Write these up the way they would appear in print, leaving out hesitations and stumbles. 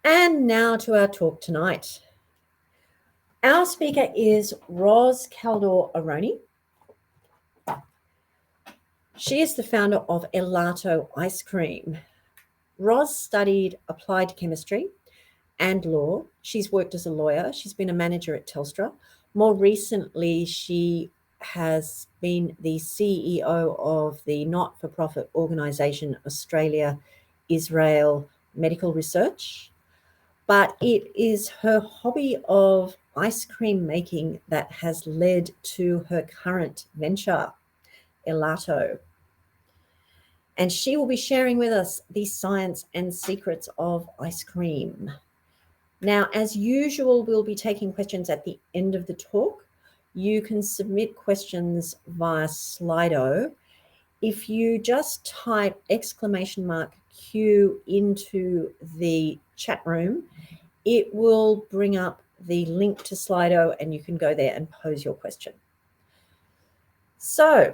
And now to our talk tonight. Our speaker is Ros Kaldor-Aroni. She is the founder of Gelato Ice Cream. Ros studied applied chemistry and law. She's worked as a lawyer. She's been a manager at Telstra. More recently, she has been the CEO of the not-for-profit organisation Australia Israel Medical Research. But it is her hobby of ice cream making that has led to her current venture, Gelato. And she will be sharing with us the science and secrets of ice cream. Now, as usual, we'll be taking questions at the end of the talk. You can submit questions via Slido. If you just type !Q into the chat room, it will bring up the link to Slido and you can go there and pose your question. So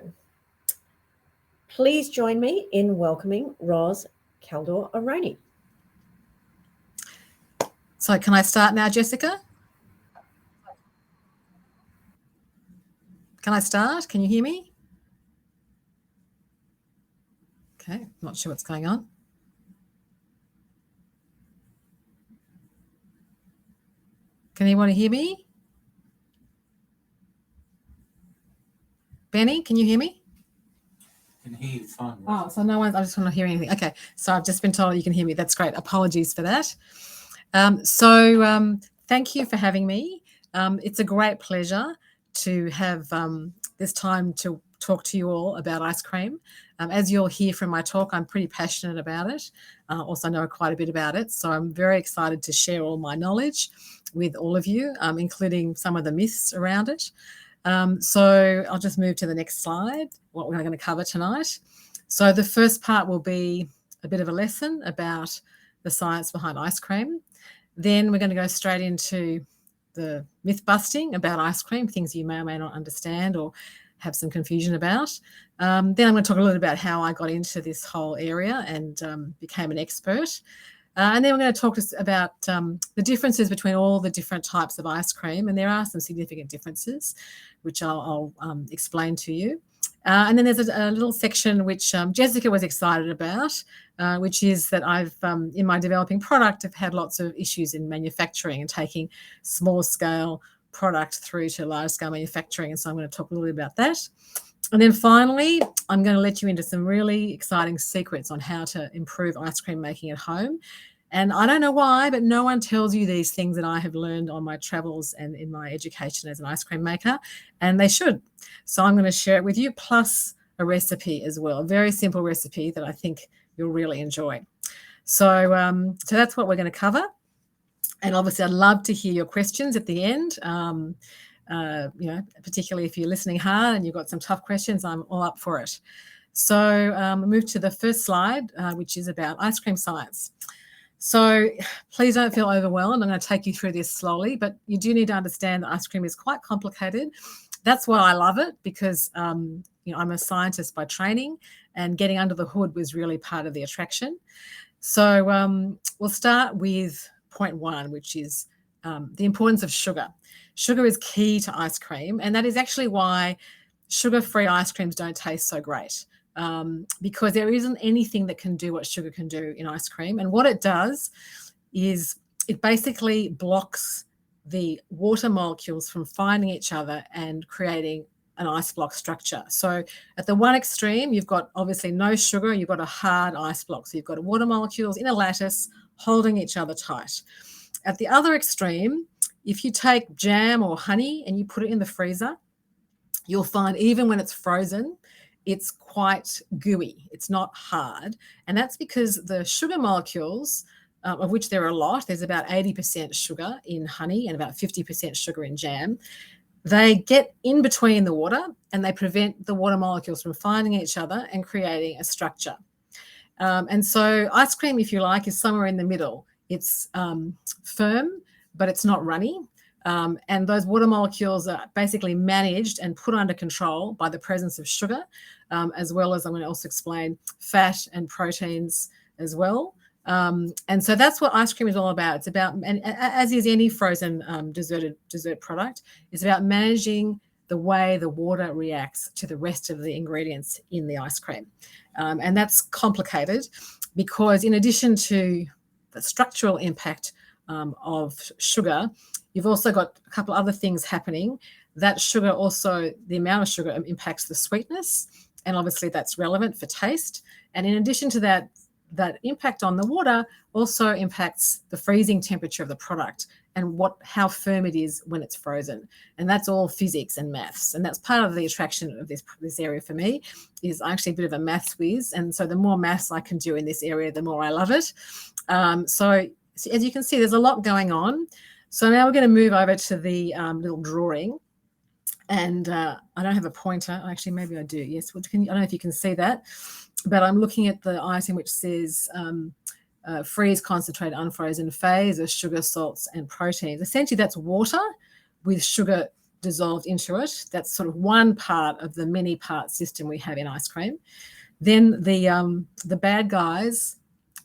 please join me in welcoming Ros Kaldor-Aroni. So can I start now, Jessica? Can I start? Can you hear me? Okay, not sure what's going on. Can anyone hear me? Benny, can you hear me? I can hear you fine. Oh, so no one, I just want to hear anything. Okay, so I've just been told you can hear me. That's great. Apologies for that. Thank you for having me. It's a great pleasure to have this time to talk to you all about ice cream. As you'll hear from my talk, I'm pretty passionate about it. Also know quite a bit about it. So I'm very excited to share all my knowledge with all of you, including some of the myths around it. So I'll just move to the next slide, what we're going to cover tonight. So the first part will be a bit of a lesson about the science behind ice cream. Then we're going to go straight into the myth busting about ice cream, things you may or may not understand or have some confusion about. Then I'm going to talk a little bit about how I got into this whole area and became an expert. And then we're going to talk about the differences between all the different types of ice cream. And there are some significant differences, which I'll explain to you. And then there's a little section which Jessica was excited about, which is that I've, in my developing product, have had lots of issues in manufacturing and taking small scale product through to large scale manufacturing. And so I'm going to talk a little bit about that. And then finally, I'm going to let you into some really exciting secrets on how to improve ice cream making at home. And I don't know why, but no one tells you these things that I have learned on my travels and in my education as an ice cream maker, and they should. So I'm going to share it with you, plus a recipe as well, a very simple recipe that I think you'll really enjoy. So that's what we're going to cover. And obviously, I'd love to hear your questions at the end. Particularly if you're listening hard and you've got some tough questions, I'm all up for it. So move to the first slide, which is about ice cream science. So please don't feel overwhelmed. I'm going to take you through this slowly, but you do need to understand that ice cream is quite complicated. That's why I love it, because I'm a scientist by training, and getting under the hood was really part of the attraction. So we'll start with point one, which is the importance of sugar. Sugar is key to ice cream, and that is actually why sugar-free ice creams don't taste so great, because there isn't anything that can do what sugar can do in ice cream. And what it does is it basically blocks the water molecules from finding each other and creating an ice block structure. So at the one extreme, you've got obviously no sugar, you've got a hard ice block. So you've got water molecules in a lattice holding each other tight. At the other extreme, if you take jam or honey and you put it in the freezer, you'll find even when it's frozen, it's quite gooey. It's not hard. And that's because the sugar molecules, of which there are a lot, there's about 80% sugar in honey and about 50% sugar in jam, they get in between the water and they prevent the water molecules from finding each other and creating a structure. And so ice cream, if you like, is somewhere in the middle. It's firm, but it's not runny. And those water molecules are basically managed and put under control by the presence of sugar, as well as I'm going to also explain fat and proteins as well. And so that's what ice cream is all about. It's about, and as is any frozen dessert product, it's about managing the way the water reacts to the rest of the ingredients in the ice cream. And that's complicated because in addition to the structural impact of sugar, you've also got a couple other things happening. That sugar also, the amount of sugar impacts the sweetness, and obviously that's relevant for taste. And in addition to that, that impact on the water also impacts the freezing temperature of the product and how firm it is when it's frozen. And that's all physics and maths. And that's part of the attraction of this area for me, is actually a bit of a maths whiz. And so the more maths I can do in this area, the more I love it. So as you can see, there's a lot going on. So now we're going to move over to the little drawing. And I don't have a pointer. Actually, maybe I do. Yes. I don't know if you can see that. But I'm looking at the item which says freeze, concentrate, unfrozen phase of sugar, salts, and proteins. Essentially, that's water with sugar dissolved into it. That's sort of one part of the many part system we have in ice cream. Then the bad guys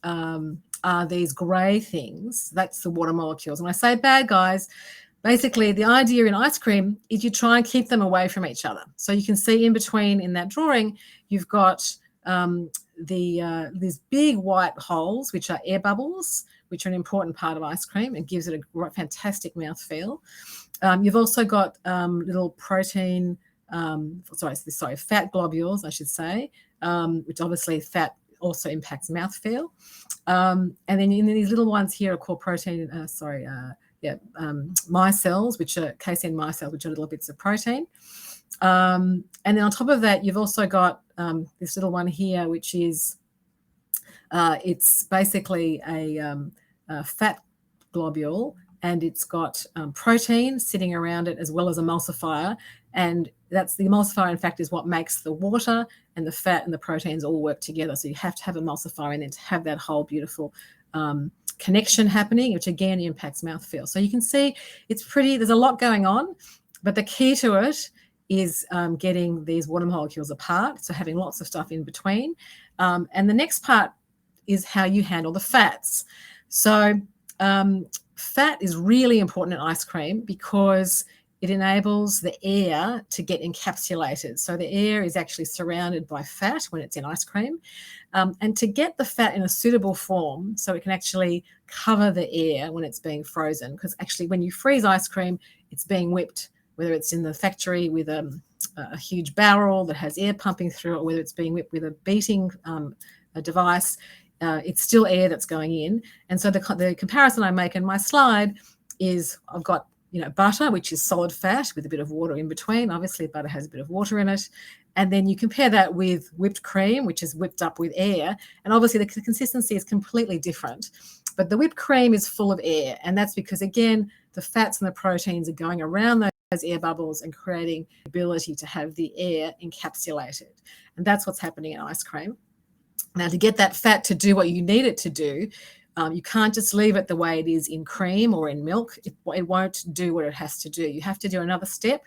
are these grey things. That's the water molecules. When I say bad guys, basically the idea in ice cream is you try and keep them away from each other. So you can see in between in that drawing, you've got these big white holes, which are air bubbles, which are an important part of ice cream and gives it a fantastic mouthfeel. You've also got little protein, fat globules, I should say, which obviously fat also impacts mouthfeel. And then in these little ones here are called protein, micelles, which are casein micelles, which are little bits of protein. And then on top of that, you've also got this little one here, which is it's basically a fat globule, and it's got protein sitting around it as well as emulsifier. And that's the emulsifier, in fact, is what makes the water and the fat and the proteins all work together. So you have to have emulsifier in there to have that whole beautiful connection happening, which again impacts mouthfeel. So you can see it's pretty, there's a lot going on, but the key to it is getting these water molecules apart, so having lots of stuff in between. And the next part is how you handle the fats. So fat is really important in ice cream because it enables the air to get encapsulated. So the air is actually surrounded by fat when it's in ice cream. And to get the fat in a suitable form so it can actually cover the air when it's being frozen, because actually when you freeze ice cream, it's being whipped, whether it's in the factory with a huge barrel that has air pumping through it, or whether it's being whipped with a beating a device, it's still air that's going in. And so the comparison I make in my slide is I've got butter, which is solid fat with a bit of water in between. Obviously, butter has a bit of water in it. And then you compare that with whipped cream, which is whipped up with air. And obviously, the consistency is completely different. But the whipped cream is full of air. And that's because, again, the fats and the proteins are going around those air bubbles and creating the ability to have the air encapsulated. And that's what's happening in ice cream. Now, to get that fat to do what you need it to do, you can't just leave it the way it is in cream or in milk. It won't do what it has to do. You have to do another step,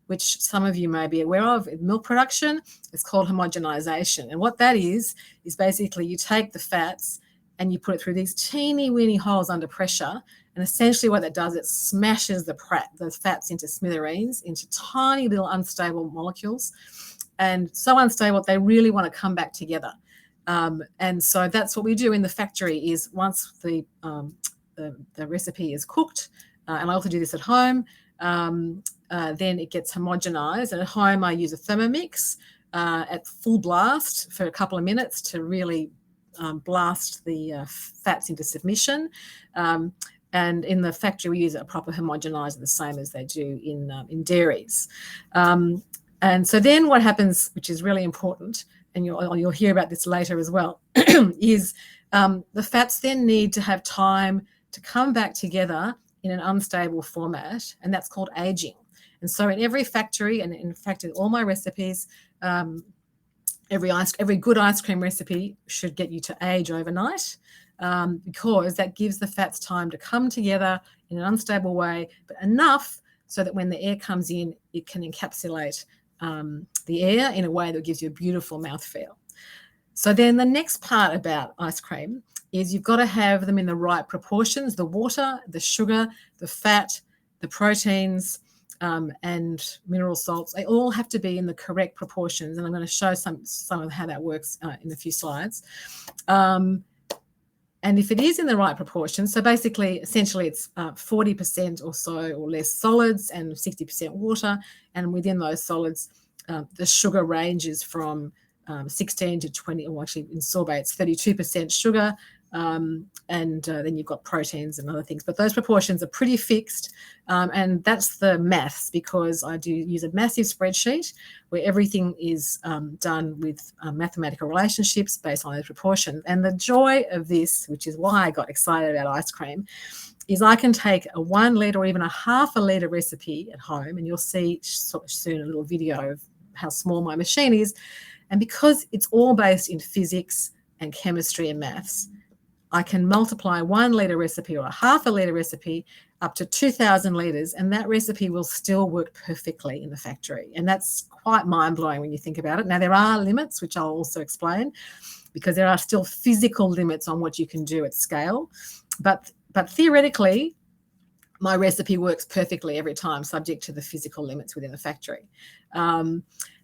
which some of you may be aware of in milk production. It's called homogenization. And what that is basically you take the fats and you put it through these teeny weeny holes under pressure. And essentially what that does, it smashes the fats into smithereens, into tiny little unstable molecules. And so unstable, they really want to come back together. And so that's what we do in the factory is once the recipe is cooked, and I also do this at home, then it gets homogenized. And at home, I use a Thermomix at full blast for a couple of minutes to really blast the fats into submission. And in the factory, we use a proper homogenizer, the same as they do in dairies. And so then what happens, which is really important, and you'll hear about this later as well, is the fats then need to have time to come back together in an unstable format, and that's called aging. And so in every factory, and in fact in all my recipes, every good ice cream recipe should get you to age overnight, because that gives the fats time to come together in an unstable way, but enough so that when the air comes in, it can encapsulate the air in a way that gives you a beautiful mouthfeel. So then the next part about ice cream is you've got to have them in the right proportions: the water, the sugar, the fat, the proteins, and mineral salts. They all have to be in the correct proportions, and I'm going to show some of how that works in a few slides. And if it is in the right proportion, so basically, essentially, it's 40% or so or less solids and 60% water. And within those solids, the sugar ranges from 16 to 20, or actually in sorbet, it's 32% sugar. And then you've got proteins and other things. But those proportions are pretty fixed. And that's the maths, because I do use a massive spreadsheet where everything is done with mathematical relationships based on those proportions. And the joy of this, which is why I got excited about ice cream, is I can take a 1 litre or even a half a litre recipe at home, and you'll see soon a little video of how small my machine is. And because it's all based in physics and chemistry and maths, I can multiply 1 litre recipe or a half a litre recipe up to 2,000 litres, and that recipe will still work perfectly in the factory. And that's quite mind-blowing when you think about it. Now, there are limits, which I'll also explain, because there are still physical limits on what you can do at scale. But theoretically, my recipe works perfectly every time, subject to the physical limits within the factory. And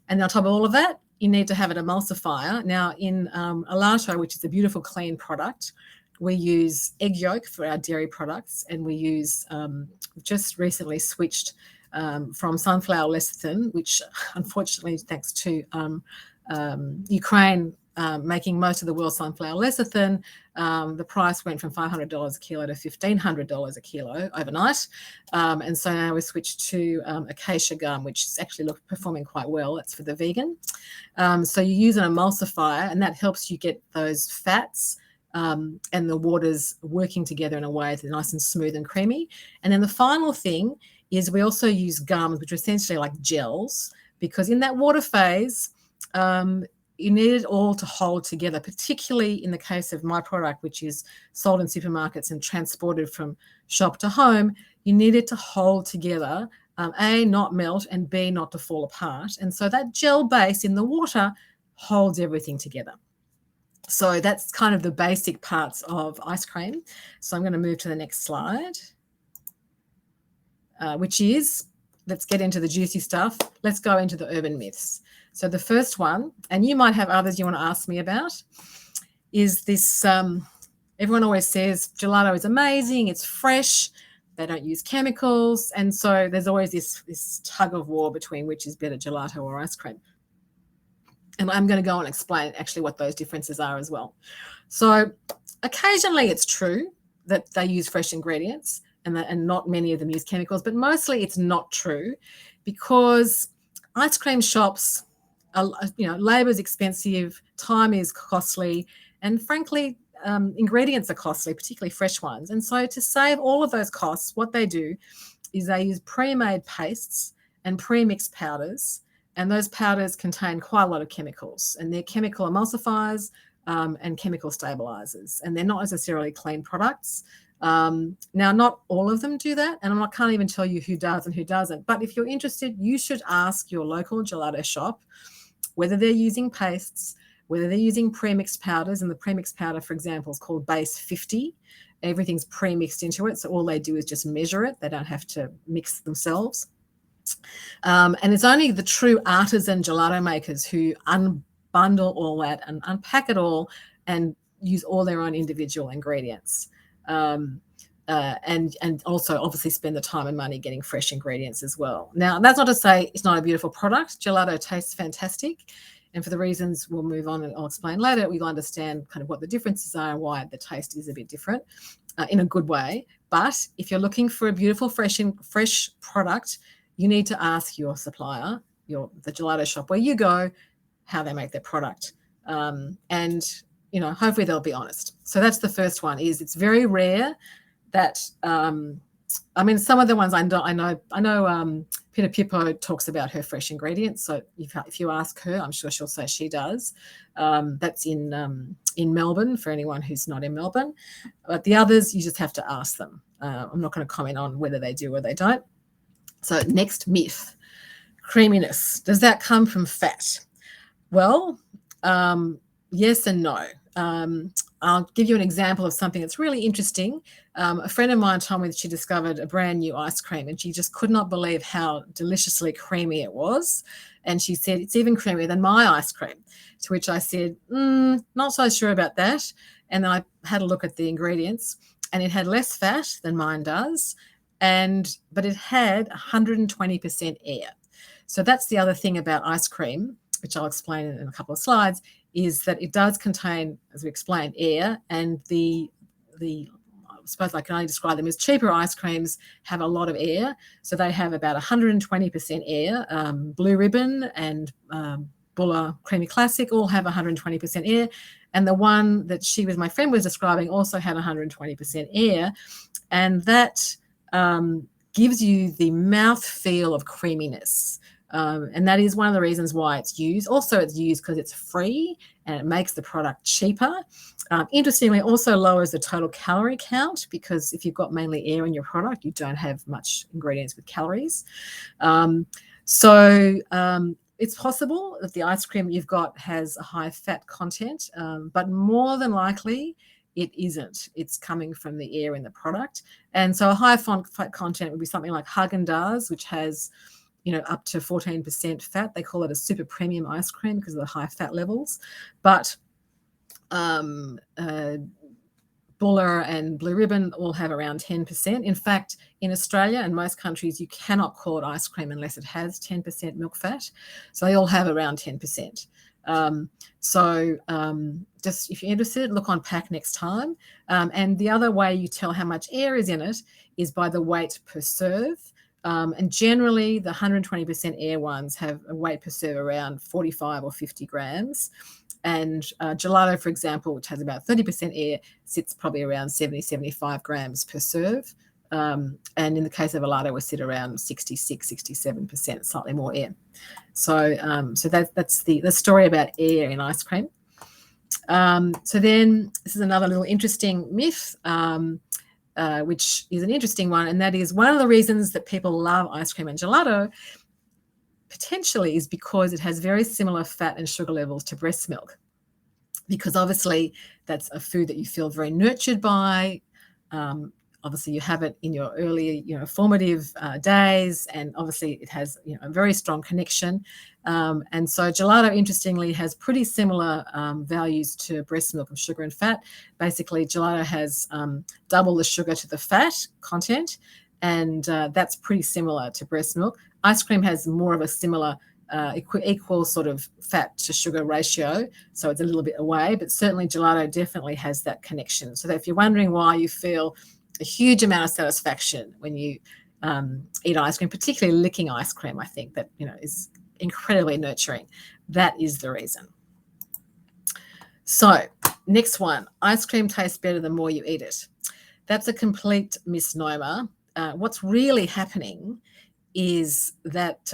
on top of all of that, you need to have an emulsifier. Now, in Gelato, which is a beautiful, clean product, we use egg yolk for our dairy products, and we use, just recently switched from sunflower lecithin, which unfortunately, thanks to Ukraine making most of the world's sunflower lecithin, the price went from $500 a kilo to $1,500 a kilo overnight. And so now we switched to acacia gum, which is actually performing quite well. That's for the vegan. So you use an emulsifier, and that helps you get those fats and the waters working together in a way that's nice and smooth and creamy. And then the final thing is we also use gums, which are essentially like gels, because in that water phase, you need it all to hold together, particularly in the case of my product, which is sold in supermarkets and transported from shop to home. You need it to hold together, A, not melt, and B, not to fall apart. And so that gel base in the water holds everything together. So that's kind of the basic parts of ice cream. So I'm going to move to the next slide, which is, let's get into the juicy stuff. Let's go into the urban myths. So the first one, and you might have others you want to ask me about, is this, everyone always says gelato is amazing, it's fresh, they don't use chemicals. And so there's always this tug of war between which is better, gelato or ice cream. And I'm going to go and explain actually what those differences are as well. So occasionally it's true that they use fresh ingredients and not many of them use chemicals, but mostly it's not true, because ice cream shops, labor is expensive, time is costly, and frankly, ingredients are costly, particularly fresh ones. And so to save all of those costs, what they do is they use pre-made pastes and pre-mixed powders, and those powders contain quite a lot of chemicals, and they're chemical emulsifiers and chemical stabilizers, and they're not necessarily clean products. Now, not all of them do that, and I can't even tell you who does and who doesn't, but if you're interested, you should ask your local gelato shop whether they're using pastes, whether they're using pre-mixed powders, and the pre-mixed powder, for example, is called base 50. Everything's pre-mixed into it, so all they do is just measure it. They don't have to mix themselves. And it's only the true artisan gelato makers who unbundle all that and unpack it all and use all their own individual ingredients. And also obviously spend the time and money getting fresh ingredients as well. Now, that's not to say it's not a beautiful product. Gelato tastes fantastic. And for the reasons we'll move on and I'll explain later, we'll understand kind of what the differences are and why the taste is a bit different in a good way. But if you're looking for a beautiful, fresh product, you need to ask your supplier, the gelato shop where you go, how they make their product. And hopefully they'll be honest. So that's the first one. Is it's very rare that some of the ones I know Peter Pippo talks about her fresh ingredients. So if you ask her, I'm sure she'll say she does. That's in Melbourne for anyone who's not in Melbourne. But the others, you just have to ask them. I'm not going to comment on whether they do or they don't. So next myth, creaminess. Does that come from fat? Well, yes and no. I'll give you an example of something that's really interesting. A friend of mine told me that she discovered a brand new ice cream and she just could not believe how deliciously creamy it was. And she said, it's even creamier than my ice cream. To which I said, not so sure about that. And then I had a look at the ingredients and it had less fat than mine does, but it had 120% air. So that's the other thing about ice cream, which I'll explain in a couple of slides, is that it does contain, as we explained, air, and the I suppose I can only describe them as cheaper ice creams have a lot of air. So they have about 120% air. Blue Ribbon and Buller Creamy Classic all have 120% air. And the one that my friend was describing also had 120% air. And that gives you the mouth feel of creaminess. And that is one of the reasons why it's used. Also, it's used because it's free and it makes the product cheaper. Interestingly, it also lowers the total calorie count because if you've got mainly air in your product, you don't have much ingredients with calories. So it's possible that the ice cream you've got has a high fat content, but more than likely it isn't. It's coming from the air in the product. And so a high fat content would be something like Haagen-Dazs, which has up to 14% fat. They call it a super premium ice cream because of the high fat levels. But Buller and Blue Ribbon all have around 10%. In fact, in Australia and most countries, you cannot call it ice cream unless it has 10% milk fat. So they all have around 10%. Just if you're interested, look on pack next time. And the other way you tell how much air is in it is by the weight per serve. And generally, the 120% air ones have a weight per serve around 45 or 50 grams. And gelato, for example, which has about 30% air, sits probably around 70, 75 grams per serve. And in the case of gelato, we sit around 66, 67%, slightly more air. So that's the story about air in ice cream. So then this is another little interesting myth, which is an interesting one, and that is one of the reasons that people love ice cream and gelato potentially is because it has very similar fat and sugar levels to breast milk, because obviously that's a food that you feel very nurtured by. Obviously you have it in your early, formative days, and obviously it has, a very strong connection. And so gelato, interestingly, has pretty similar values to breast milk of sugar and fat. Basically, gelato has double the sugar to the fat content, and that's pretty similar to breast milk. Ice cream has more of a similar equal sort of fat to sugar ratio, so it's a little bit away, but certainly gelato definitely has that connection. So that if you're wondering why you feel a huge amount of satisfaction when you eat ice cream, particularly licking ice cream, I think that is incredibly nurturing. That is the reason. So next one, ice cream tastes better the more you eat it. That's a complete misnomer. What's really happening is that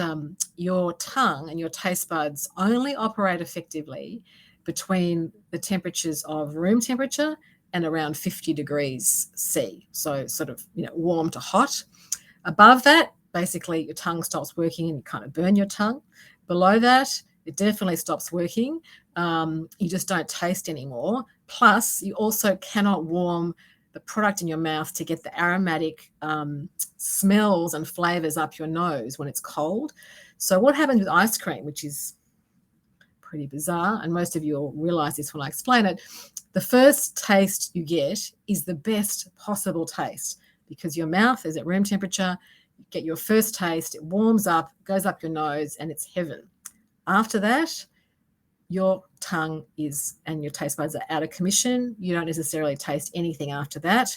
your tongue and your taste buds only operate effectively between the temperatures of room temperature and around 50 degrees C. So sort of, warm to hot. Above that, basically your tongue stops working and you kind of burn your tongue. Below that, it definitely stops working. You just don't taste anymore. Plus, you also cannot warm the product in your mouth to get the aromatic smells and flavors up your nose when it's cold. So what happens with ice cream, which is pretty bizarre, and most of you will realize this when I explain it, the first taste you get is the best possible taste because your mouth is at room temperature. You get your first taste, it warms up, goes up your nose, and it's heaven. After that, your tongue and your taste buds are out of commission. You don't necessarily taste anything after that.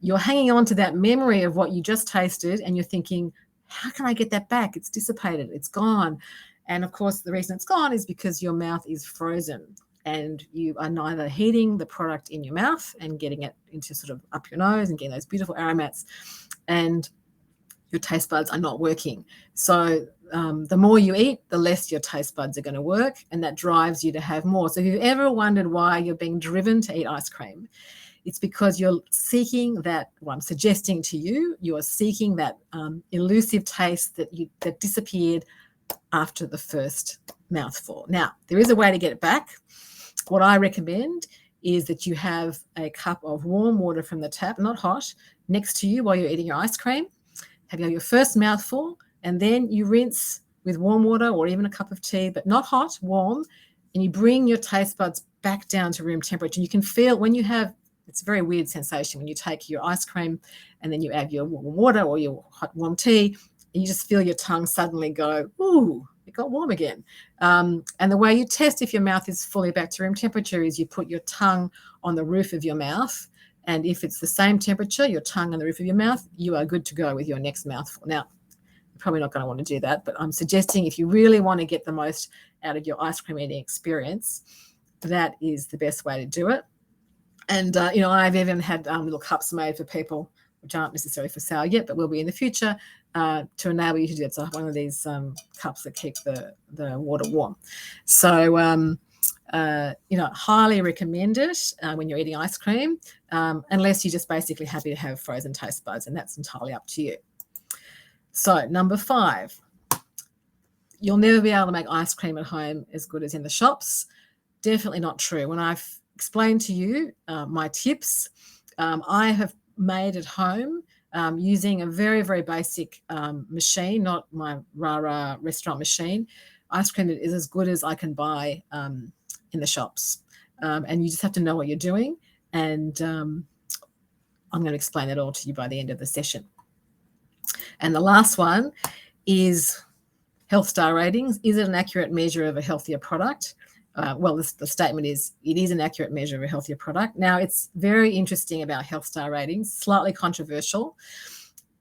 You're hanging on to that memory of what you just tasted and you're thinking, how can I get that back? It's dissipated, it's gone. And of course, the reason it's gone is because your mouth is frozen and you are neither heating the product in your mouth and getting it into sort of up your nose and getting those beautiful aromats, and your taste buds are not working. So the more you eat, the less your taste buds are going to work, and that drives you to have more. So if you've ever wondered why you're being driven to eat ice cream, it's because you're seeking that, well, I'm suggesting to you, you're seeking that elusive taste that disappeared after the first mouthful. Now, there is a way to get it back. What I recommend is that you have a cup of warm water from the tap, not hot, next to you while you're eating your ice cream. Have your first mouthful, and then you rinse with warm water or even a cup of tea, but not hot, warm, and you bring your taste buds back down to room temperature. You can feel when you have, it's a very weird sensation when you take your ice cream and then you add your warm water or your hot warm tea, and you just feel your tongue suddenly go, ooh, it got warm again. And the way you test if your mouth is fully back to room temperature is you put your tongue on the roof of your mouth, and if it's the same temperature, your tongue on the roof of your mouth, you are good to go with your next mouthful. Now, you're probably not going to want to do that, but I'm suggesting if you really want to get the most out of your ice cream eating experience, that is the best way to do it. And, I've even had little cups made for people, which aren't necessarily for sale yet, but will be in the future, to enable you to do it. So one of these cups that keep the water warm. So, highly recommend it when you're eating ice cream, unless you're just basically happy to have frozen taste buds, and that's entirely up to you. So number 5, you'll never be able to make ice cream at home as good as in the shops. Definitely not true. When I've explained to you my tips, I have made at home using a very, very basic machine, not my rah-rah restaurant machine. Ice cream is as good as I can buy in the shops. And you just have to know what you're doing. And I'm going to explain it all to you by the end of the session. And the last one is health star ratings. Is it an accurate measure of a healthier product? The statement is it is an accurate measure of a healthier product. Now, it's very interesting about health star ratings, slightly controversial.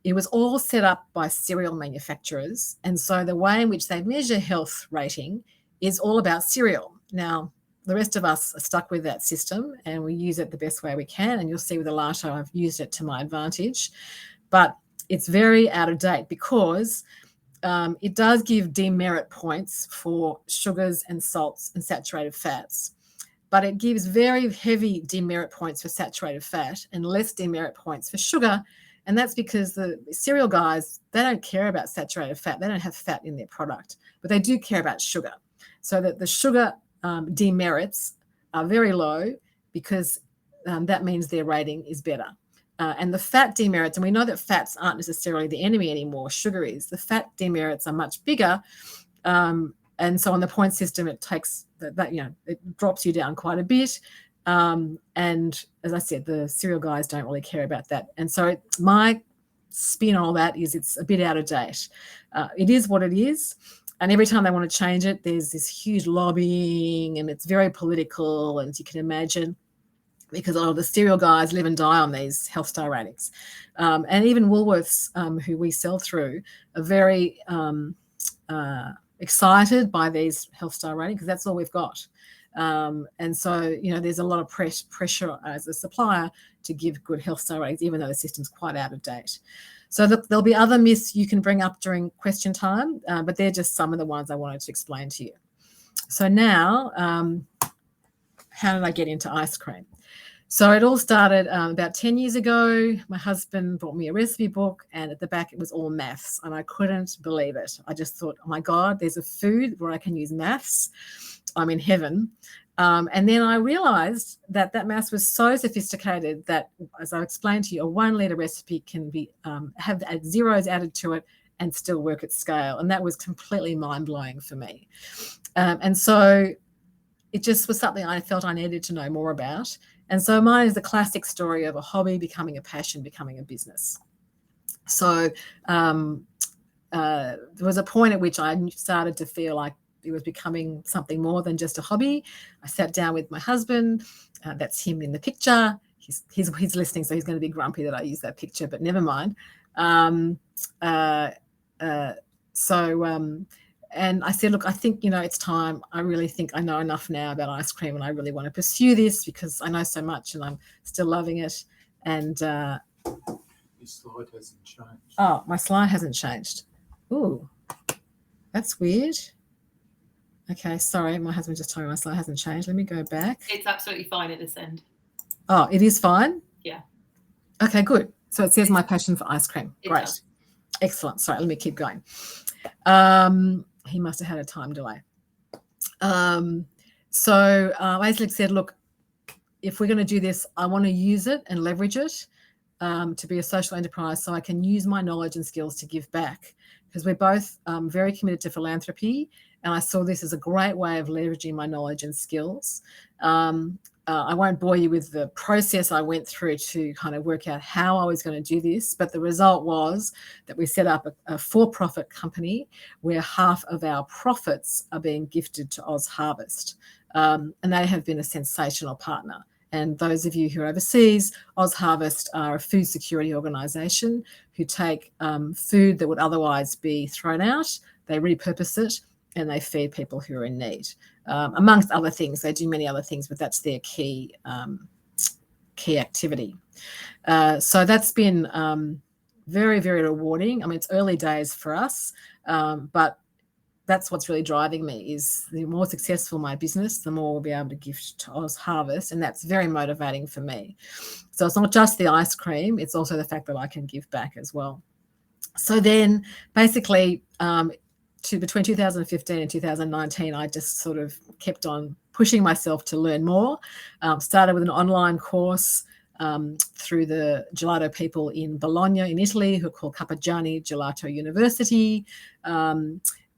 It was all set up by cereal manufacturers. And so the way in which they measure health rating is all about cereal. Now, the rest of us are stuck with that system and we use it the best way we can. And you'll see with Gelato, I've used it to my advantage. But it's very out of date because it does give demerit points for sugars and salts and saturated fats, but it gives very heavy demerit points for saturated fat and less demerit points for sugar. And that's because the cereal guys, they don't care about saturated fat. They don't have fat in their product, but they do care about sugar. So that the sugar demerits are very low because that means their rating is better. And the fat demerits, and we know that fats aren't necessarily the enemy anymore, sugar is. The fat demerits are much bigger. And so on the point system, it takes it drops you down quite a bit. And as I said, the cereal guys don't really care about that. And so my spin on all that is it's a bit out of date. It is what it is. And every time they want to change it, there's this huge lobbying and it's very political, and as you can imagine, because a lot of the cereal guys live and die on these health star ratings. And even Woolworths, who we sell through, are very excited by these health star ratings because that's all we've got. And so, there's a lot of pressure as a supplier to give good health star ratings, even though the system's quite out of date. So there'll be other myths you can bring up during question time, but they're just some of the ones I wanted to explain to you. So now, how did I get into ice cream? So it all started about 10 years ago. My husband bought me a recipe book, and at the back it was all maths, and I couldn't believe it. I just thought, oh my God, there's a food where I can use maths. I'm in heaven. And then I realized that maths was so sophisticated that, as I explained to you, a 1 litre recipe can be have zeros added to it and still work at scale. And that was completely mind-blowing for me. And so it just was something I felt I needed to know more about. And so mine is the classic story of a hobby becoming a passion, becoming a business. So there was a point at which I started to feel like it was becoming something more than just a hobby. I sat down with my husband. That's him in the picture. He's listening, so he's going to be grumpy that I use that picture, but never mind. And I said, look, I think, it's time. I really think I know enough now about ice cream, and I really want to pursue this because I know so much and I'm still loving it. And Your slide hasn't changed. Oh, my slide hasn't changed. Ooh, that's weird. Okay, sorry. My husband just told me my slide hasn't changed. Let me go back. It's absolutely fine at this end. Oh, it is fine? Yeah. Okay, good. So it says my passion for ice cream. Great. Does. Excellent. Sorry, let me keep going. He must have had a time delay. So I basically said, look, if we're going to do this, I want to use it and leverage it to be a social enterprise so I can use my knowledge and skills to give back, because we're both very committed to philanthropy, and I saw this as a great way of leveraging my knowledge and skills. I won't bore you with the process I went through to kind of work out how I was going to do this, but the result was that we set up a for-profit company where half of our profits are being gifted to Oz Harvest, and they have been a sensational partner. And those of you who are overseas, Oz Harvest are a food security organisation who take food that would otherwise be thrown out, they repurpose it, and they feed people who are in need. Amongst other things, they do many other things, but that's their key activity. So that's been very, very rewarding. I mean, it's early days for us, but that's what's really driving me, is the more successful my business, the more we'll be able to gift to Oz Harvest, and that's very motivating for me. So it's not just the ice cream, it's also the fact that I can give back as well. So then basically between 2015 and 2019, I just sort of kept on pushing myself to learn more. Started with an online course through the gelato people in Bologna in Italy, who are called Cappagiani Gelato University.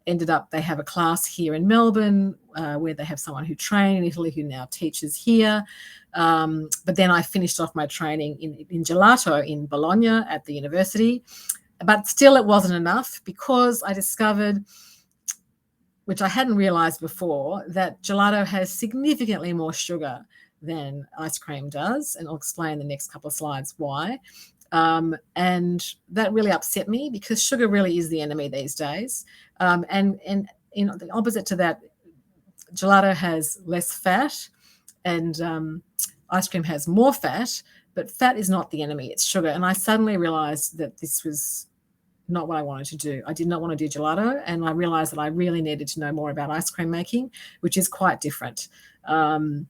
Ended up, they have a class here in Melbourne where they have someone who trained in Italy who now teaches here. But then I finished off my training in gelato in Bologna at the university. But still it wasn't enough, because I discovered, which I hadn't realized before, that gelato has significantly more sugar than ice cream does. And I'll explain the next couple of slides why. And that really upset me, because sugar really is the enemy these days. And you know, the opposite to that, gelato has less fat, and ice cream has more fat, but fat is not the enemy, it's sugar. And I suddenly realized that this was not what I wanted to do. I did not want to do gelato, and I realized that I really needed to know more about ice cream making, which is quite different. And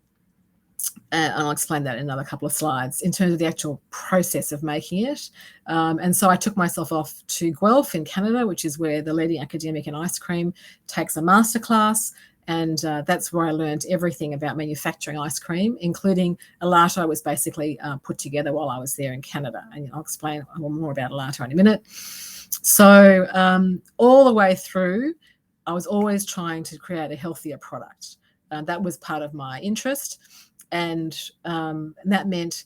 I'll explain that in another couple of slides in terms of the actual process of making it. And so I took myself off to Guelph in Canada, which is where the leading academic in ice cream takes a masterclass. And that's where I learned everything about manufacturing ice cream, including Gelato was basically put together while I was there in Canada. And I'll explain more about Gelato in a minute. So all the way through, I was always trying to create a healthier product. That was part of my interest. And that meant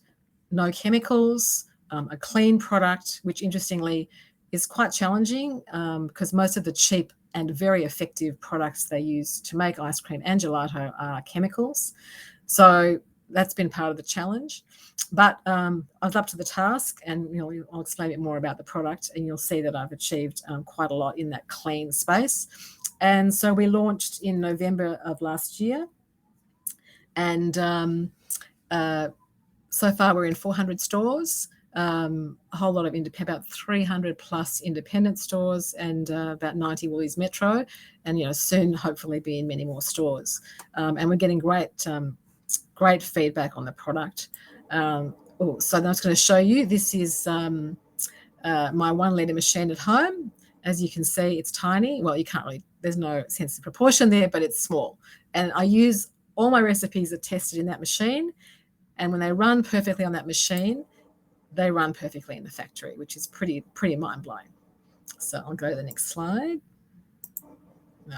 no chemicals, a clean product, which interestingly is quite challenging because most of the cheap and very effective products they use to make ice cream and gelato are chemicals. So that's been part of the challenge. But I was up to the task, and I'll explain a bit more about the product, and you'll see that I've achieved quite a lot in that clean space. And so we launched in November of last year. And so far we're in 400 stores, a whole lot of about 300 plus independent stores, and about 90 Woolies Metro, and soon hopefully be in many more stores. And we're getting great feedback on the product. So I'm just going to show you. This is my 1 litre machine at home. As you can see, it's tiny. Well, you can't really, there's no sense of proportion there, but it's small. And I use all my recipes are tested in that machine. And when they run perfectly on that machine, they run perfectly in the factory, which is pretty mind-blowing. So I'll go to the next slide. No,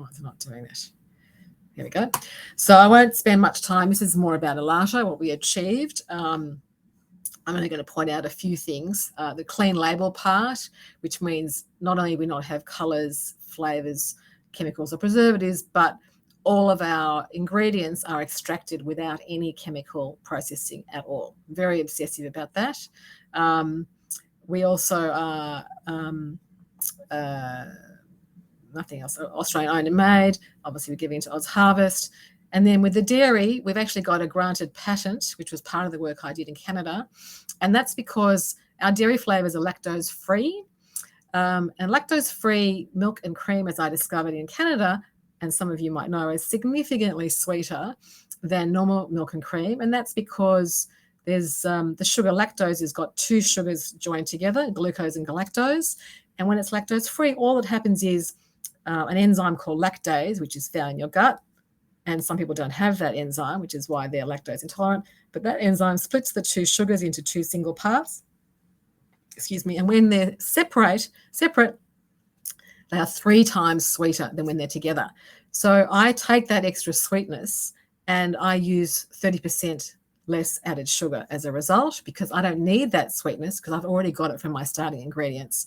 it's not doing that. Here we go. So I won't spend much time. This is more about Gelato, what we achieved. I'm only going to point out a few things. The clean label part, which means not only we not have colours, flavours, chemicals or preservatives, but all of our ingredients are extracted without any chemical processing at all. Very obsessive about that. We also are nothing else, Australian owned and made. Obviously, we're giving to Oz Harvest. And then with the dairy, we've actually got a granted patent, which was part of the work I did in Canada. And that's because our dairy flavours are lactose-free. And lactose-free milk and cream, as I discovered in Canada, and some of you might know, is significantly sweeter than normal milk and cream. And that's because there's the sugar lactose has got 2 sugars joined together, glucose and galactose. And when it's lactose-free, all that happens is an enzyme called lactase, which is found in your gut, and some people don't have that enzyme, which is why they're lactose intolerant. But that enzyme splits the two sugars into two single parts. Excuse me. And when they're separate, they are 3 times sweeter than when they're together. So I take that extra sweetness and I use 30% less added sugar as a result, because I don't need that sweetness because I've already got it from my starting ingredients.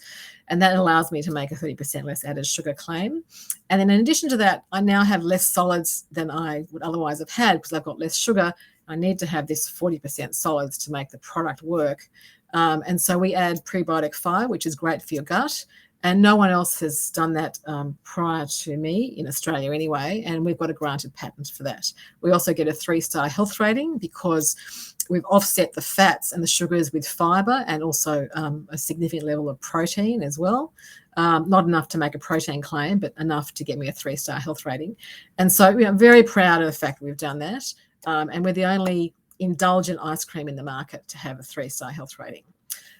And that allows me to make a 30% less added sugar claim. And then in addition to that, I now have less solids than I would otherwise have had because I've got less sugar. I need to have this 40% solids to make the product work. And so we add prebiotic fiber, which is great for your gut. And no one else has done that prior to me in Australia anyway, and we've got a granted patent for that. We also get a 3-star health rating because we've offset the fats and the sugars with fibre and also a significant level of protein as well. Not enough to make a protein claim, but enough to get me a 3-star health rating. And so I'm very proud of the fact that we've done that. And we're the only indulgent ice cream in the market to have a 3-star health rating.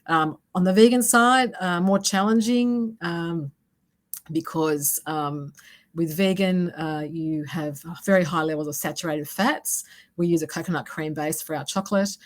On the vegan side, more challenging because with vegan, you have very high levels of saturated fats. We use a coconut cream base for our chocolate.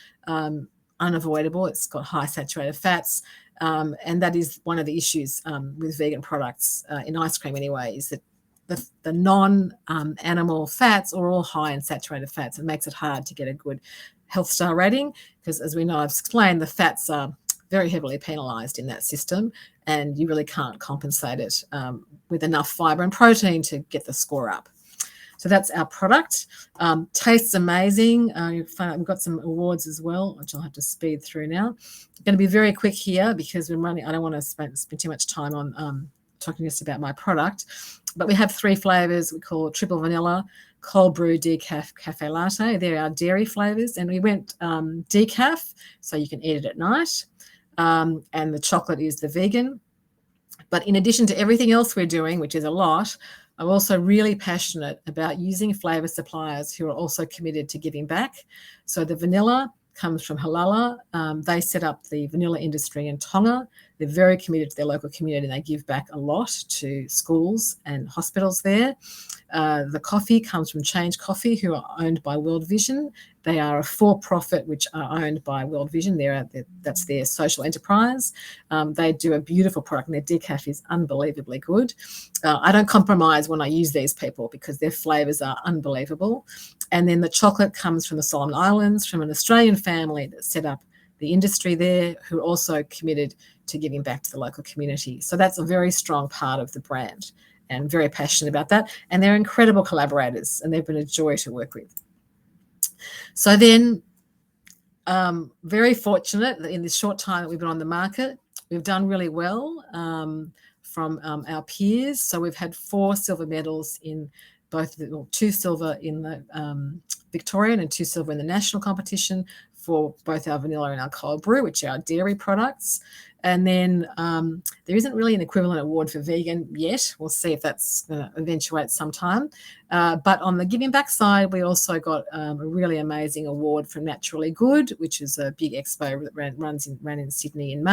Unavoidable, it's got high saturated fats. And that is one of the issues with vegan products in ice cream anyway, is that the non-animal fats are all high in saturated fats. It makes it hard to get a good health star rating because, as we know, I've explained, the fats are very heavily penalised in that system, and you really can't compensate it with enough fibre and protein to get the score up. So that's our product. Tastes amazing. We've got some awards as well, which I'll have to speed through now. I'm going to be very quick here because we're running. I don't want to spend too much time on talking just about my product. But we have 3 flavours. We call it triple vanilla, cold brew, decaf, cafe latte. They're our dairy flavours. And we went decaf, so you can eat it at night. And the chocolate is the vegan. But in addition to everything else we're doing, which is a lot, I'm also really passionate about using flavour suppliers who are also committed to giving back. So the vanilla comes from Halala. They set up the vanilla industry in Tonga. They're very committed to their local community, and they give back a lot to schools and hospitals there. The coffee comes from Change Coffee, who are owned by World Vision. They are a for-profit which are owned by World Vision. That's their social enterprise. They do a beautiful product, and their decaf is unbelievably good. I don't compromise when I use these people because their flavours are unbelievable. And then the chocolate comes from the Solomon Islands, from an Australian family that set up the industry there, who are also committed to giving back to the local community. So that's a very strong part of the brand, and very passionate about that. And they're incredible collaborators, and they've been a joy to work with. So then, very fortunate that in this short time that we've been on the market, we've done really well from our peers. So we've had 4 silver medals in both, 2 silver in the Victorian and 2 silver in the national competition for both our vanilla and our cold brew, which are our dairy products. And then there isn't really an equivalent award for vegan yet. We'll see if that's going to eventuate sometime. But on the giving back side, we also got a really amazing award from Naturally Good, which is a big expo that ran in Sydney in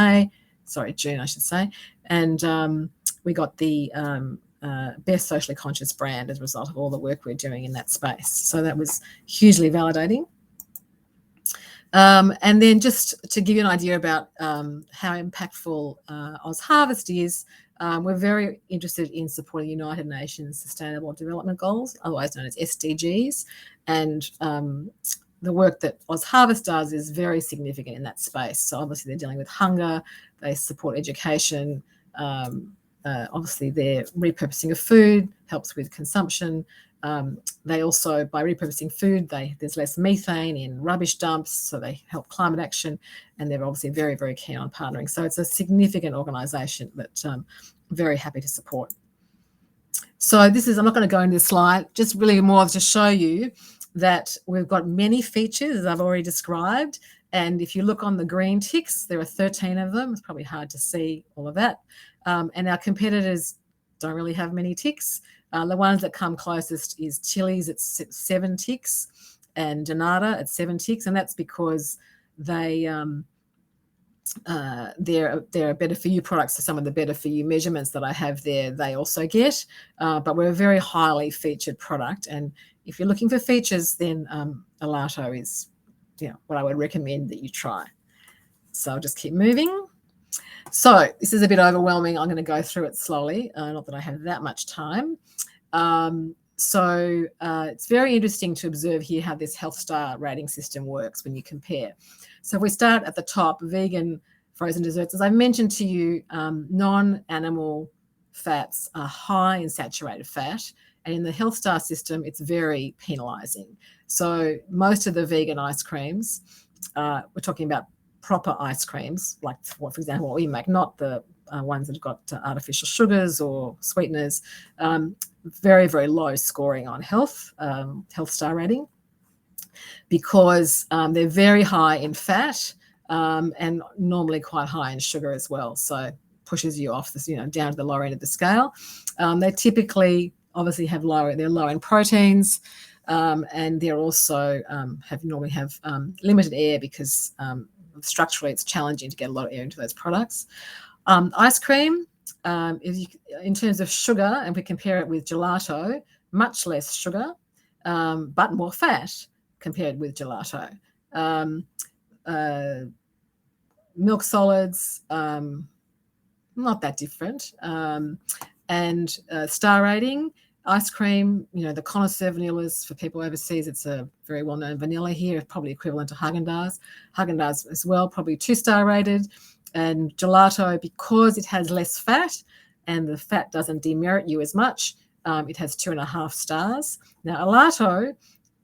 June, I should say. And we got the best socially conscious brand as a result of all the work we're doing in that space. So that was hugely validating. And then just to give you an idea about how impactful Oz Harvest is, we're very interested in supporting United Nations Sustainable Development Goals, otherwise known as SDGs. And the work that Oz Harvest does is very significant in that space. So obviously they're dealing with hunger, they support education, obviously they're repurposing of food, helps with consumption. They also, by repurposing food, there's less methane in rubbish dumps, so they help climate action, and they're obviously very, very keen on partnering. So it's a significant organisation that I'm very happy to support. So I'm not going to go into this slide, just really more to show you that we've got many features, as I've already described. And if you look on the green ticks, there are 13 of them. It's probably hard to see all of that. And our competitors don't really have many ticks. The ones that come closest is Chili's at 7 ticks and Granita at 7 ticks. And that's because they there are better for you products. So some of the better for you measurements that I have there, they also get, but we're a very highly featured product. And if you're looking for features, then Gelato is, what I would recommend that you try. So I'll just keep moving. So this is a bit overwhelming. I'm going to go through it slowly, not that I have that much time. So it's very interesting to observe here how this health star rating system works when you compare. So if we start at the top, vegan frozen desserts, as I mentioned to you, non-animal fats are high in saturated fat, and in the health star system, it's very penalizing. So most of the vegan ice creams, we're talking about proper ice creams, like, for example, what we make, not the ones that have got artificial sugars or sweeteners, very, very low scoring on health star rating, because they're very high in fat and normally quite high in sugar as well. So pushes you off this, down to the lower end of the scale. They typically obviously they're low in proteins, and they're also normally have limited air because structurally it's challenging to get a lot of air into those products. Ice cream, in terms of sugar, and we compare it with gelato, much less sugar, but more fat compared with gelato. Milk solids, not that different. And star rating, ice cream, the connoisseur vanillas, for people overseas, it's a very well-known vanilla here, probably equivalent to Haagen-Dazs. Haagen-Dazs as well, probably 2-star rated. And gelato, because it has less fat and the fat doesn't demerit you as much, it has 2.5 stars. Now, gelato,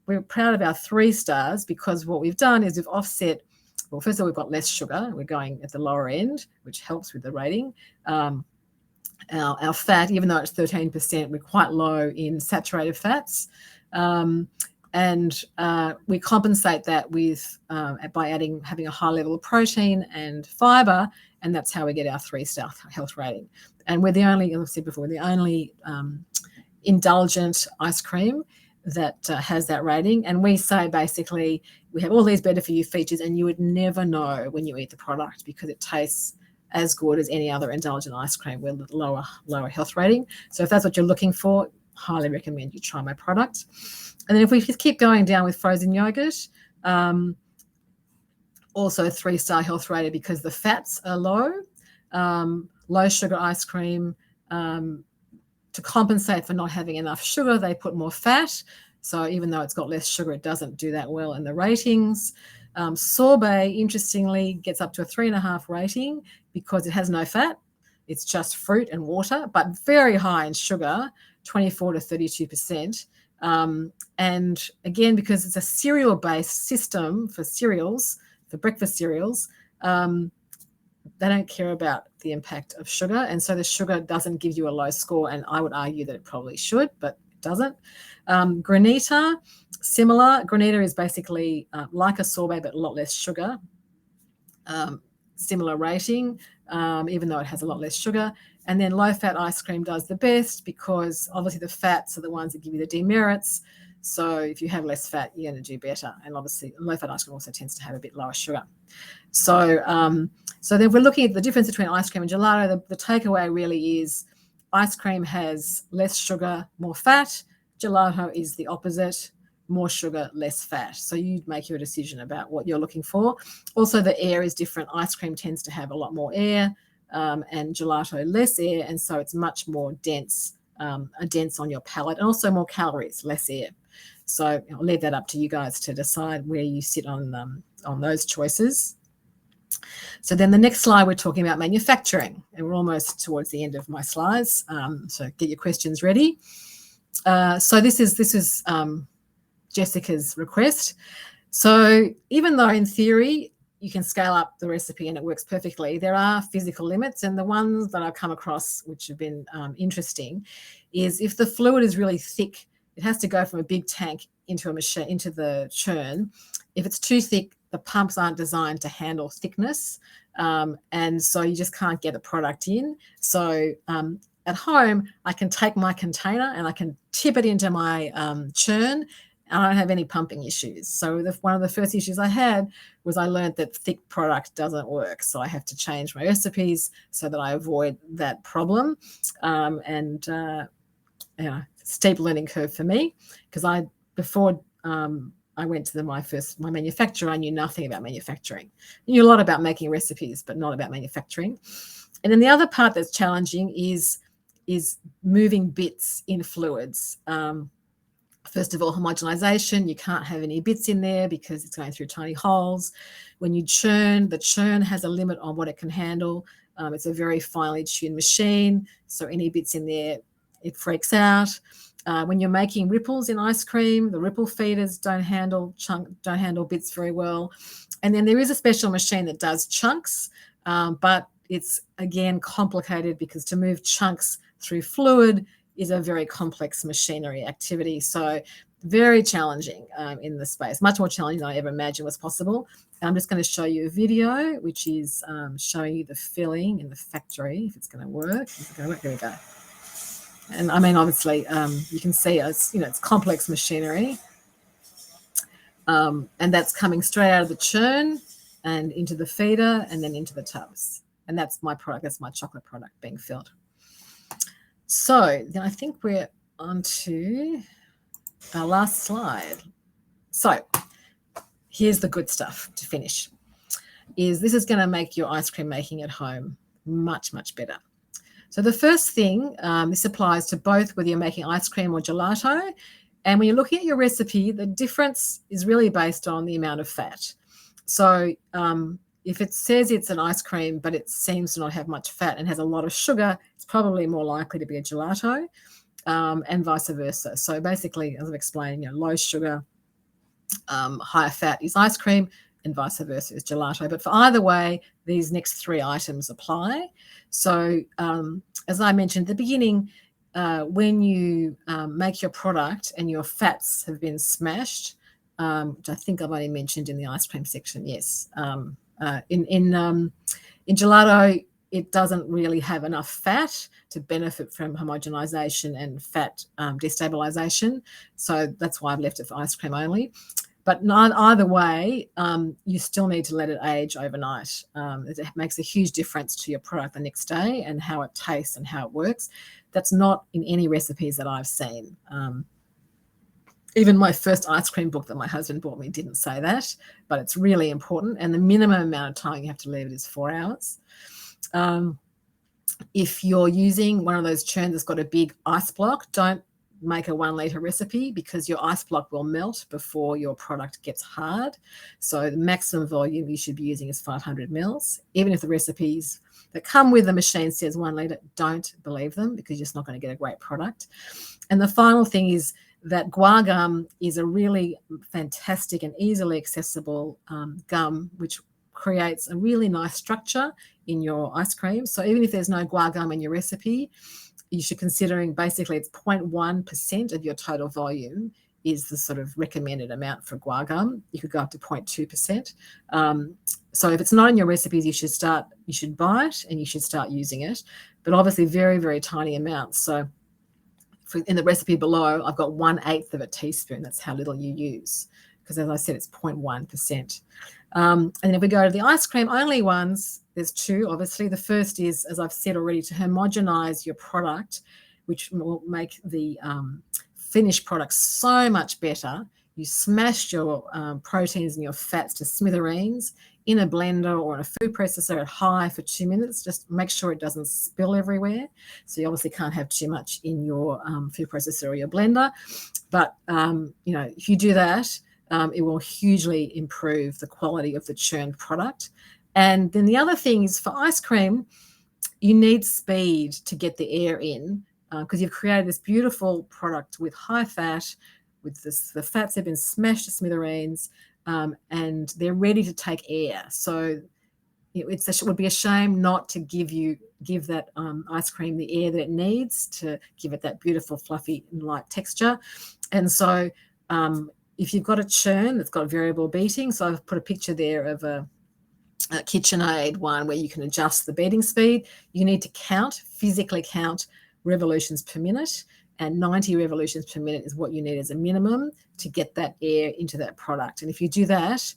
we're proud of our 3 stars because what we've done is we've offset, well, first of all, we've got less sugar. We're going at the lower end, which helps with the rating. Our fat, even though it's 13%, we're quite low in saturated fats. And we compensate that with by having a high level of protein and fiber, and that's how we get our 3-star health rating. And we're the only, as I said before, we're the only indulgent ice cream that has that rating. And we say basically we have all these better for you features, and you would never know when you eat the product because it tastes as good as any other indulgent ice cream with a lower health rating. So if that's what you're looking for, highly recommend you try my product. And then if we just keep going down with frozen yogurt, also 3-star health rated because the fats are low. Low sugar ice cream, to compensate for not having enough sugar, they put more fat. So even though it's got less sugar, it doesn't do that well in the ratings. Sorbet, interestingly, gets up to a 3.5 rating because it has no fat. It's just fruit and water, but very high in sugar, 24 to 32%. And again, because it's a cereal-based system for cereals, for breakfast cereals, they don't care about the impact of sugar. And so the sugar doesn't give you a low score. And I would argue that it probably should, but it doesn't. Granita, similar. Granita is basically like a sorbet, but a lot less sugar. Similar rating, even though it has a lot less sugar. And then low-fat ice cream does the best because obviously the fats are the ones that give you the demerits. So if you have less fat, you're going to do better. And obviously low-fat ice cream also tends to have a bit lower sugar. So so then we're looking at the difference between ice cream and gelato. The takeaway really is ice cream has less sugar, more fat. Gelato is the opposite, more sugar, less fat. So you make your decision about what you're looking for. Also, the air is different. Ice cream tends to have a lot more air and gelato less air. And so it's much more dense on your palate, and also more calories, less air. So I'll leave that up to you guys to decide where you sit on those choices. So then the next slide, we're talking about manufacturing, and we're almost towards the end of my slides. So get your questions ready. So this is Jessica's request. So even though in theory you can scale up the recipe and it works perfectly, there are physical limits, and the ones that I've come across which have been interesting is if the fluid is really thick, it has to go from a big tank into a machine, into the churn. If it's too thick, the pumps aren't designed to handle thickness, and so you just can't get the product in. So at home, I can take my container and I can tip it into my churn, I don't have any pumping issues. So one of the first issues I had was I learned that thick product doesn't work. So I have to change my recipes so that I avoid that problem. Steep learning curve for me, because before I went to my manufacturer, I knew nothing about manufacturing. I knew a lot about making recipes, but not about manufacturing. And then the other part that's challenging is moving bits in fluids. First of all, homogenization. You can't have any bits in there because it's going through tiny holes. When you churn, the churn has a limit on what it can handle. It's a very finely tuned machine, so any bits in there, it freaks out. When you're making ripples in ice cream, the ripple feeders don't handle bits very well. And then there is a special machine that does chunks, but it's, again, complicated because to move chunks through fluid is a very complex machinery activity. So very challenging in the space, much more challenging than I ever imagined was possible. I'm just going to show you a video, which is showing you the filling in the factory, if it's going to work. There we go. And I mean, obviously, you can see it's complex machinery. And that's coming straight out of the churn and into the feeder and then into the tubs. And that's my product. That's my chocolate product being filled. So then I think we're on to our last slide. So here's the good stuff to finish. This is going to make your ice cream making at home much, much better. So the first thing, this applies to both whether you're making ice cream or gelato. And when you're looking at your recipe, the difference is really based on the amount of fat. So if it says it's an ice cream, but it seems to not have much fat and has a lot of sugar, it's probably more likely to be a gelato, and vice versa. So basically, as I've explained, low sugar, higher fat is ice cream, and vice versa is gelato. But for either way, these next three items apply. So as I mentioned at the beginning, when you make your product and your fats have been smashed, which I think I've only mentioned in the ice cream section, yes. In gelato, it doesn't really have enough fat to benefit from homogenization and fat destabilization. So that's why I've left it for ice cream only. But either way, you still need to let it age overnight. It makes a huge difference to your product the next day and how it tastes and how it works. That's not in any recipes that I've seen. Even my first ice cream book that my husband bought me didn't say that, but it's really important. And the minimum amount of time you have to leave it is 4 hours. If you're using one of those churns that's got a big ice block, don't make a 1 litre recipe because your ice block will melt before your product gets hard. So the maximum volume you should be using is 500 mils. Even if the recipes that come with the machine says 1 litre, don't believe them because you're just not going to get a great product. And the final thing is that guar gum is a really fantastic and easily accessible gum, which creates a really nice structure in your ice cream. So even if there's no guar gum in your recipe, you should considering basically it's 0.1% of your total volume is the sort of recommended amount for guar gum. You could go up to 0.2%. So if it's not in your recipes, you should buy it and you should start using it, but obviously very, very tiny amounts. So in the recipe below, I've got 1/8 of a teaspoon. That's how little you use, because as I said, it's 0.1%. And then if we go to the ice cream only ones, there's two, obviously. The first is, as I've said already, to homogenize your product, which will make the finished product so much better. You smash your proteins and your fats to smithereens in a blender or in a food processor at high for 2 minutes. Just make sure it doesn't spill everywhere. So you obviously can't have too much in your food processor or your blender. But, if you do that, it will hugely improve the quality of the churned product. And then the other thing is for ice cream, you need speed to get the air in because you've created this beautiful product with high fat, with the fats have been smashed to smithereens, and they're ready to take air. So it would be a shame not to give that ice cream the air that it needs to give it that beautiful, fluffy, and light texture. And so if you've got a churn that's got variable beating, so I've put a picture there of a KitchenAid one where you can adjust the beating speed. You need to physically count revolutions per minute. and 90 revolutions per minute is what you need as a minimum to get that air into that product. And if you do that,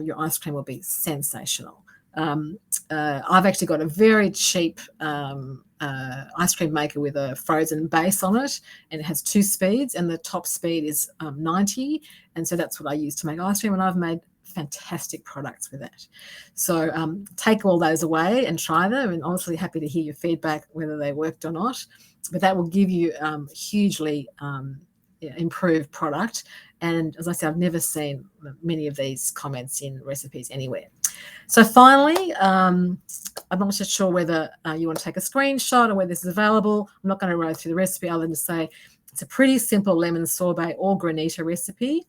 your ice cream will be sensational. I've actually got a very cheap ice cream maker with a frozen base on it, and it has 2 speeds, and the top speed is 90, and so that's what I use to make ice cream, and I've made fantastic products with that. So take all those away and try them, and honestly happy to hear your feedback whether they worked or not, but that will give you hugely improved product. And as I said, I've never seen many of these comments in recipes anywhere. So finally, I'm not so sure whether you want to take a screenshot or whether this is available. I'm not going to run through the recipe other than to say it's a pretty simple lemon sorbet or granita recipe.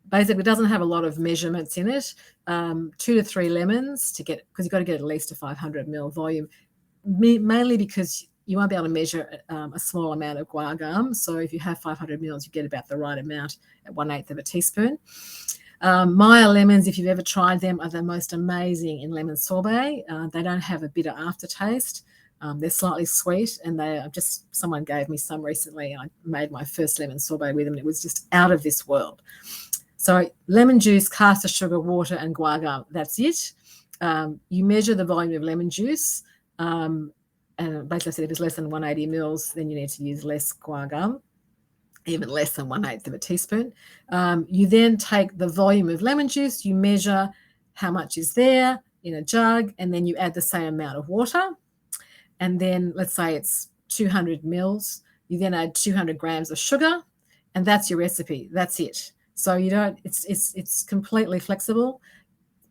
Basically, it doesn't have a lot of measurements in it. 2 to 3 lemons to get, because you've got to get at least a 500 ml volume, mainly because you won't be able to measure a small amount of guar gum. So if you have 500 mils, you get about the right amount at 1/8 of a teaspoon. Maya lemons, if you've ever tried them, are the most amazing in lemon sorbet. They don't have a bitter aftertaste. They're slightly sweet, and they are just, someone gave me some recently. I made my first lemon sorbet with them, and it was just out of this world. So lemon juice, caster sugar, water, and guar gum, that's it. You measure the volume of lemon juice, and basically I said if it's less than 180 mils, then you need to use less guar gum, even less than 1/8 of a teaspoon. You then take the volume of lemon juice, you measure how much is there in a jug, and then you add the same amount of water. And then let's say it's 200 mils, you then add 200 grams of sugar, and that's your recipe. That's it. So you don't, it's completely flexible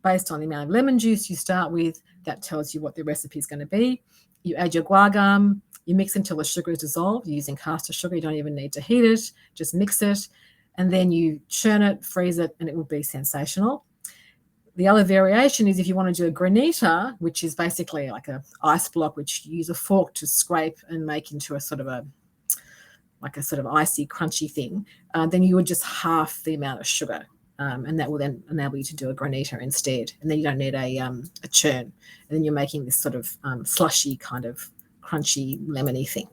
based on the amount of lemon juice you start with. That tells you what the recipe is going to be. You add your guar gum, you mix until the sugar is dissolved. You're using caster sugar, you don't even need to heat it, just mix it, and then you churn it, freeze it, and it will be sensational. The other variation is if you want to do a granita, which is basically like an ice block, which you use a fork to scrape and make into a sort of icy, crunchy thing, then you would just half the amount of sugar, and that will then enable you to do a granita instead. And then you don't need a churn, and then you're making this sort of slushy kind of crunchy lemony thing,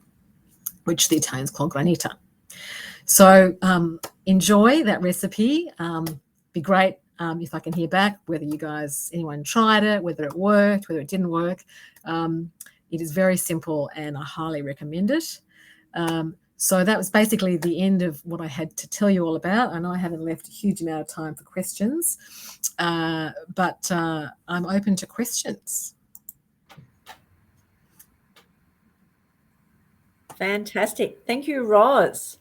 which the Italians call granita. So enjoy that recipe. Be great if I can hear back whether anyone tried it, whether it worked, whether it didn't work. It is very simple and I highly recommend it. So that was basically the end of what I had to tell you all about. I know I haven't left a huge amount of time for questions, but I'm open to questions. Fantastic. Thank you, Roz.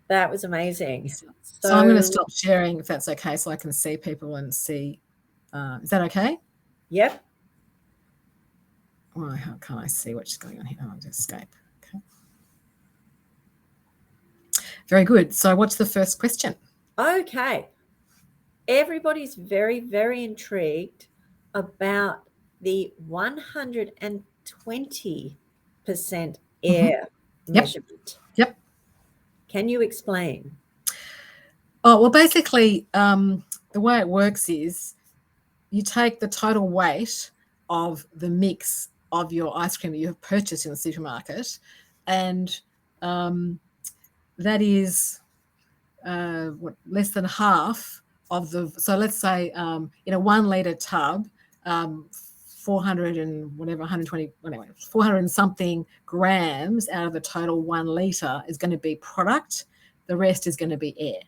That was amazing. So I'm going to stop sharing if that's okay, so I can see people and see. Is that okay? Yep. Well, how can I see what's going on here? Oh, I'll just escape. Okay. Very good. So what's the first question? Okay. Everybody's very, very intrigued about the 120% air measurement. Yep. Can you explain? Oh, well, basically, the way it works is you take the total weight of the mix of your ice cream that you have purchased in the supermarket, and that is less than half of the. So let's say in a 1 litre tub, 400 and whatever, 120, anyway, 400 and something grams out of the total 1 litre is going to be product. The rest is going to be air.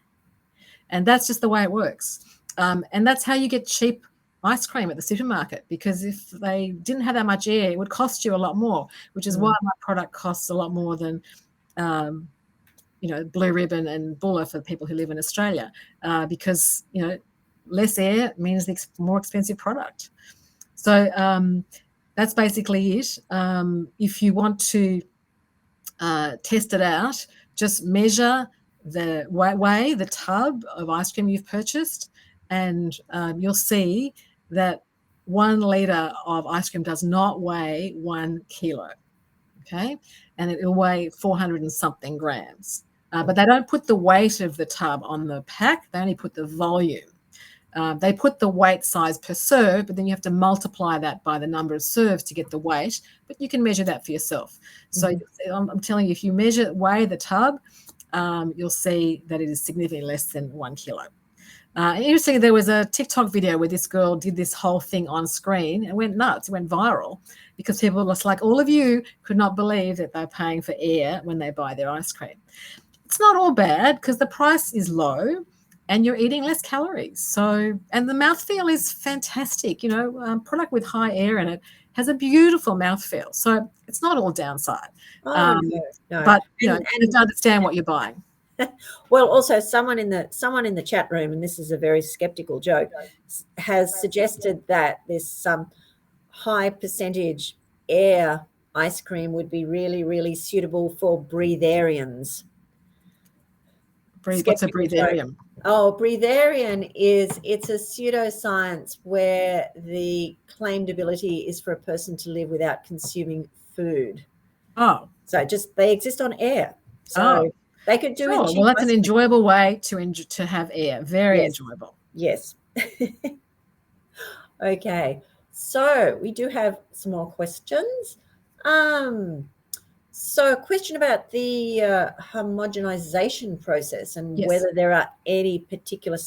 And that's just the way it works. And that's how you get cheap ice cream at the supermarket, because if they didn't have that much air, it would cost you a lot more, which is why my product costs a lot more than, Blue Ribbon and Buller for people who live in Australia, because, less air means the more expensive product. So that's basically it. If you want to test it out, just measure weigh the tub of ice cream you've purchased, and you'll see that 1 litre of ice cream does not weigh 1 kilo, okay? And it will weigh 400 and something grams. But they don't put the weight of the tub on the pack. They only put the volume. They put the weight size per serve, but then you have to multiply that by the number of serves to get the weight, but you can measure that for yourself. So I'm telling you, if you weigh the tub, you'll see that it is significantly less than 1 kilo. Interestingly, there was a TikTok video where this girl did this whole thing on screen and went nuts, went viral, because people were like, all of you could not believe that they're paying for air when they buy their ice cream. It's not all bad because the price is low and you're eating less calories. So, and the mouthfeel is fantastic. Product with high air in it has a beautiful mouthfeel. So it's not all downside. No. But you have to understand what you're buying. Well, also someone in the chat room, and this is a very skeptical joke, has suggested that there's some high percentage air ice cream would be really, really suitable for breatharians. What's a breatharian? Oh, breatharian it's a pseudoscience where the claimed ability is for a person to live without consuming food. Oh. So they exist on air. So they could do it. Well, that's an enjoyable way to have air. Very enjoyable. Yes. Okay. So we do have some more questions. So a question about the homogenization process and whether there are any particular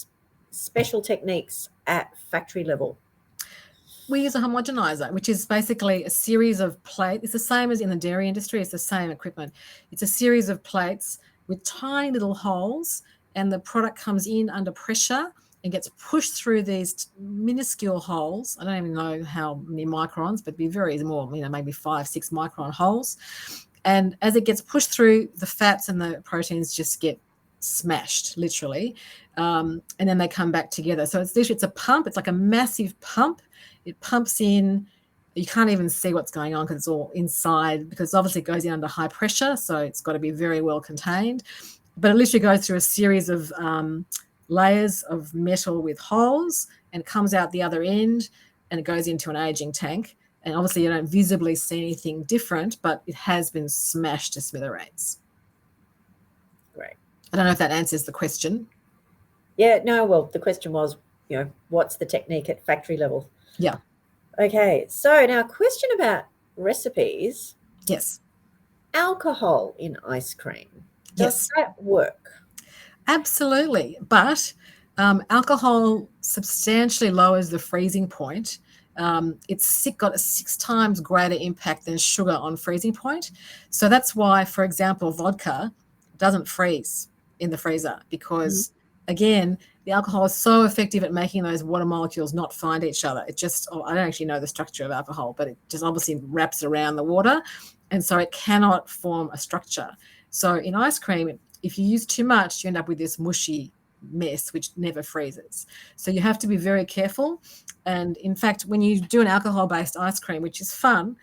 special techniques at factory level. We use a homogenizer, which is basically a series of plates. It's the same as in the dairy industry. It's the same equipment. It's a series of plates with tiny little holes, and the product comes in under pressure and gets pushed through these minuscule holes. I don't even know how many microns, but maybe 5-6 micron holes. And as it gets pushed through, the fats and the proteins just get smashed, literally. And then they come back together. So it's a pump. It's like a massive pump. It pumps in. You can't even see what's going on because it's all inside, because obviously it goes in under high pressure. So it's got to be very well contained. But it literally goes through a series of layers of metal with holes, and it comes out the other end and it goes into an aging tank. And obviously you don't visibly see anything different, but it has been smashed to smithereens. Great. I don't know if that answers the question. Yeah, no, well, the question was, what's the technique at factory level? Yeah. Okay, so now a question about recipes. Yes. Alcohol in ice cream. Does that work? Absolutely. But alcohol substantially lowers the freezing point. It's got a 6 times greater impact than sugar on freezing point. So that's why, for example, vodka doesn't freeze in the freezer, because, again, the alcohol is so effective at making those water molecules not find each other. It just, I don't actually know the structure of alcohol, but it just obviously wraps around the water. And so it cannot form a structure. So in ice cream, if you use too much, you end up with this mushy mess, which never freezes. So you have to be very careful. And in fact, when you do an alcohol-based ice cream, which is fun,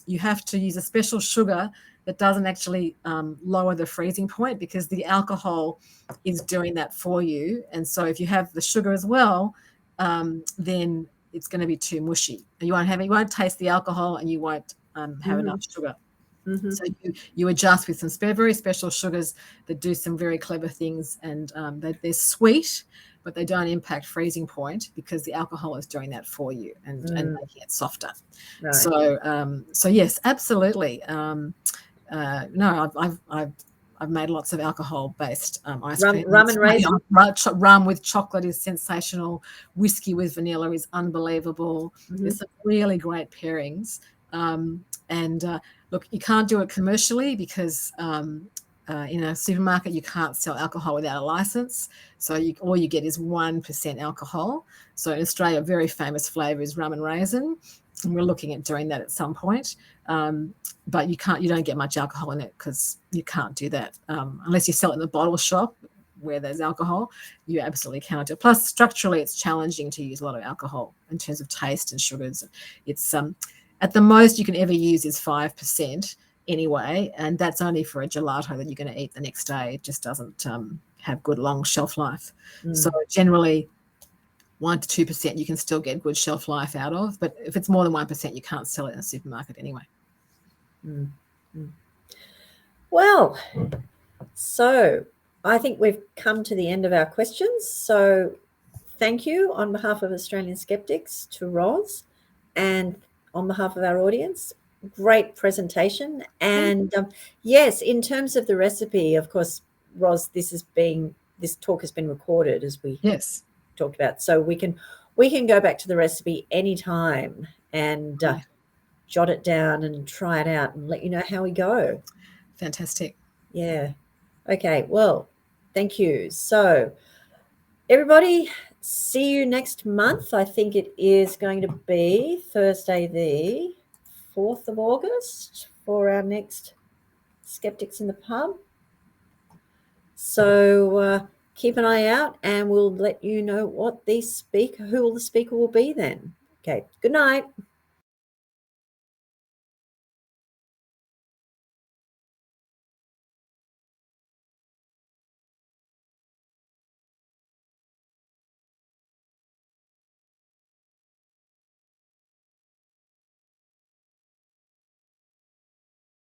you have to use a special sugar that doesn't actually lower the freezing point, because the alcohol is doing that for you. And so if you have the sugar as well, then it's going to be too mushy. You won't taste the alcohol, and you won't have enough sugar. So you adjust with some very special sugars that do some very clever things, and they're sweet, but they don't impact freezing point, because the alcohol is doing that for you and making it softer. Right. So yes, absolutely. I've made lots of alcohol-based ice cream. Rum and raisin. Rum with chocolate is sensational. Whiskey with vanilla is unbelievable. There's some really great pairings. Look, you can't do it commercially because in a supermarket you can't sell alcohol without a license. So all you get is 1% alcohol. So in Australia, a very famous flavour is rum and raisin, and we're looking at doing that at some point. But you don't get much alcohol in it, because you can't do that unless you sell it in the bottle shop where there's alcohol. You absolutely cannot do it. Plus, structurally, it's challenging to use a lot of alcohol in terms of taste and sugars. It's at the most you can ever use is 5% anyway, and that's only for a gelato that you're going to eat the next day. It just doesn't have good long shelf life. So generally 1 to 2% you can still get good shelf life out of, but if it's more than 1%, you can't sell it in a supermarket anyway. Well, so I think we've come to the end of our questions. So thank you on behalf of Australian Skeptics to Roz, and on behalf of our audience. Great presentation. And yes, in terms of the recipe, of course, Roz, this talk has been recorded, as we Yes. talked about, so we can go back to the recipe anytime and jot it down and try it out and let you know how we go. Fantastic. Yeah. Okay, well, thank you. So everybody, see you next month. I think it is going to be Thursday the 4th of August for our next Skeptics in the Pub. So keep an eye out and we'll let you know who the speaker will be then. Okay, good night.